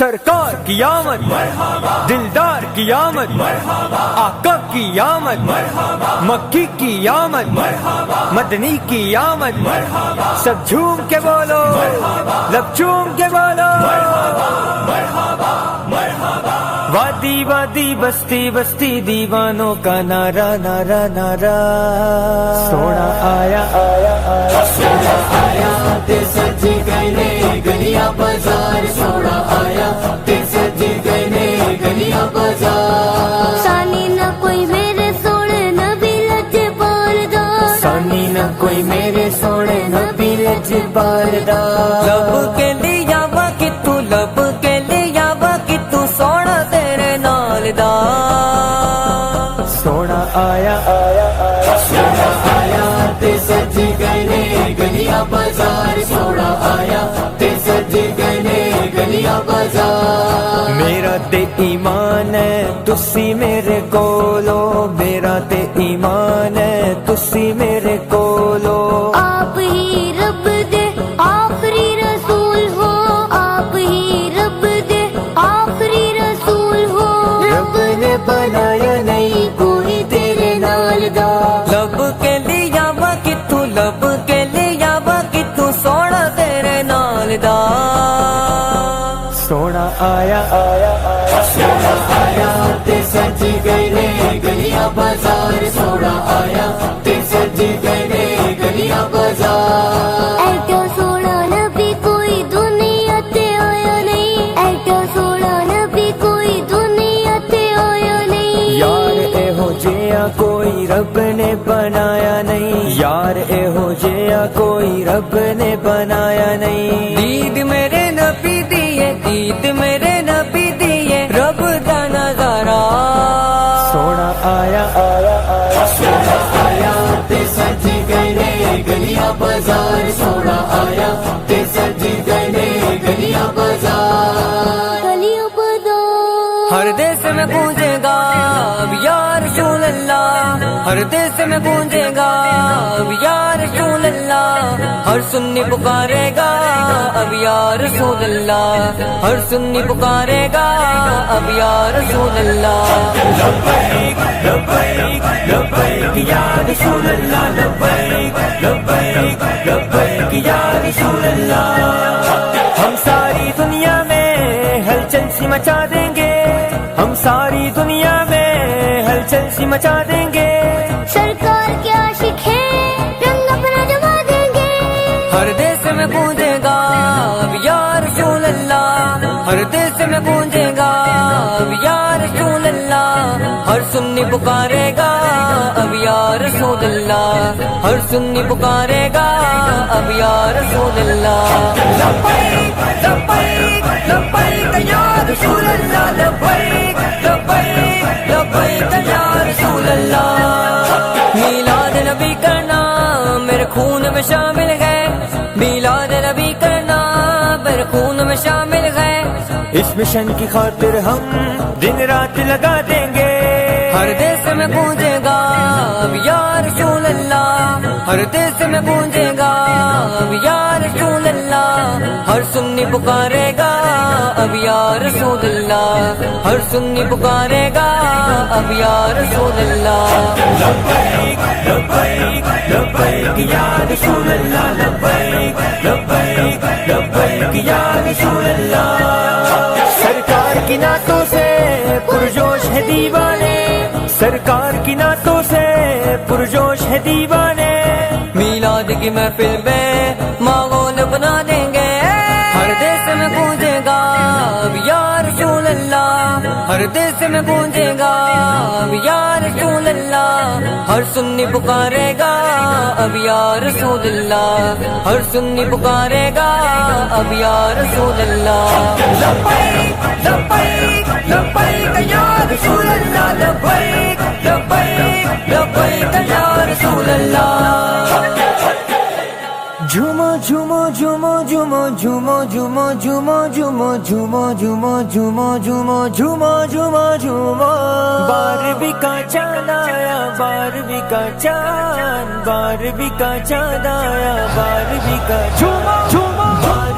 سرکار کی آمد دلدار کی آمد آقا کی آمد مکی کی آمد مدنی کی آمد سب جھوم کے بولو لب چوم کے بولو وادی وادی بستی بستی دیوانوں کا نعرہ نعرہ نعرہ سونا آیا سونا آیا تے سج گئے گلیاں بازار سونا آیا تے سج گئے گلیاں بازار سانی نہ کوئی میرے سونے نبی لجپال دا سانی نہ کوئی میرے سونے نبی لجپال دا لب کے لیا وا کتو لب کے لیا وا کتو سونا تیرے نال دا سونا آیا سونا آیا تے سج گئے گلیاں بازار سونا آیا تے سج گئے گلیاں بازار میرا تے ایمان ہے تسی میرے کولو میرا تے ایمان ہے تسی میرے کولو آپ ہی رب دے آخری رسول ہو آپ ہی رب دے آخری رسول ہو رب نے بنایا نہیں کوئی تیرے نال دا لب کے لیا وا کتو لب کے لیا وا کتو سونا تیرے نال دا سونا آیا سونا آیا تے سج گئے گلیاں بازار سونا آیا تے سج گئے گلیاں بازار ایڈا سونا نبی کوئی دنیا تے آیا نہیں ایڈا سونا نبی کوئی دنیا تے آیا نہیں یار اے ہو جیا کوئی رب نے بنایا نہیں یار اے ہو جیا کوئی رب نے بنایا نہیں دید میرے نبی دیے دید میرے نبی دیے رب دا نظارہ سونا آیا سونا آیا تے سج گئے گلیاں بازار سونا آیا تے سج گئے گلیاں بازار گلیوں بدو ہر دیس میں گونجے گا اب یا رسول اللہ ہر دیس میں گونجے گا اب یا رسول اللہ ہر سنی پکارے گا اب یا رسول اللہ ہر سنی پکارے گا اب یا رسول اللہ لبیک لبیک لبیک یا رسول اللہ لبیک لبیک لبیک یا رسول اللہ ہم ساری دنیا میں ہلچل سی مچا دیں گے ہم ساری دنیا میں ہلچل سی مچا دیں گے سرکار کے عاشق ہے رنگ اپنا جما دیں گے ہر دیس میں گونجے گا اب یا رسول اللہ ہر دیس میں گونجے گا اب یا رسول اللہ ہر سنی پکارے گا اب یا رسول اللہ ہر سنی پکارے گا اب یا رسول اللہ لبیک لبیک لبیک یا رسول اللہ لبیک لبیک لبیک یا رسول اللہ میلاد نبی کرنا میرے خون میں شامل ہے میلاد نبی کرنا میرے خون میں شامل ہے اس مشن کی خاطر ہم دن رات لگا دیں گے ہر دیس میں گونجے گا اب یا رسول اللہ ہر دیس میں گونجے گا اب یا رسول اللہ ہر سنی پکارے گا اب یا رسول اللہ ہر سنی پکارے گا اب یا رسول اللہ لبیک لبیک لبیک یا رسول اللہ لبیک لبیک لبیک یا رسول اللہ سرکار کی نعتوں سے پرجوش ہے دیوانے سرکار کی نعتوں سے پرجوش ہے دیوانے میلاد کی محفل میں ماحول بنا دیں گے ہر دیس میں گونجے گا اب یا رسول اللہ ہر دیس میں گونجے گا اب یا رسول اللہ ہر سنی پکارے گا اب یا رسول اللہ ہر سنی پکارے گا اب یا رسول اللہ لبیک لبیک لبیک یا رسول اللہ لبیک لبیک لبیک یا رسول اللہ جھومو جھومو جھومو جھومو جھومو جھومو جھومو جھومو جھومو جھومو جھومو جھومو جھومو جھومو جھومو بارہویں کا چاند آیا بارہویں کا چاند بارہویں کا چاند آیا بارہویں کا جھومو جھومو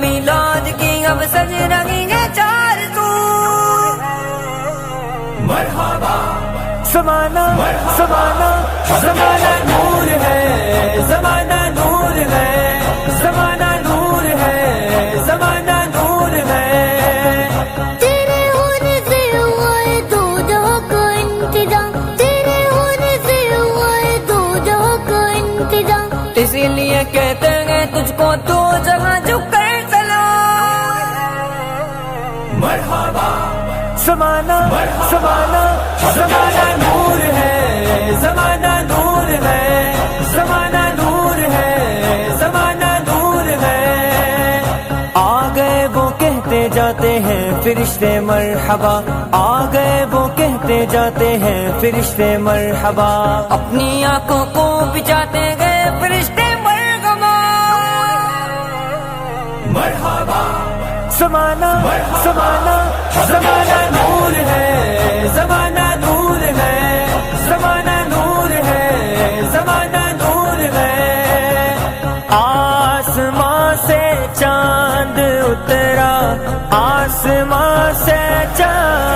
میلاد کی اب سج رہی ہے چار سو مرحبا زمانہ زمانہ زمانہ نور ہے زمانہ نور ہے زمانہ نور ہے زمانہ نور ہے تیرے ہونے سے ہوا ہے دو جہاں کا انتظام تیرے ہونے سے ہوا ہے دو جہاں کا انتظام اسی لیے کہتے ہیں تجھ کو تو جگہ جھک کر سلام مرحبا زمانہ زمانہ زمانہ نور ہے زمانہ نور ہے زمانہ نور ہے زمانہ نور ہے آ گئے وہ کہتے جاتے ہیں فرشتے مرحبا آ گئے وہ کہتے جاتے ہیں فرشتے مرحبا اپنی آنکھوں کو بچاتے گئے فرشتے مرحبا مرحبا زمانہ زمانہ زمانہ نور ہے زمانہ نور ہے زمانہ نور ہے زمانہ نور ہے آسمان سے چاند اترا آسمان سے چاند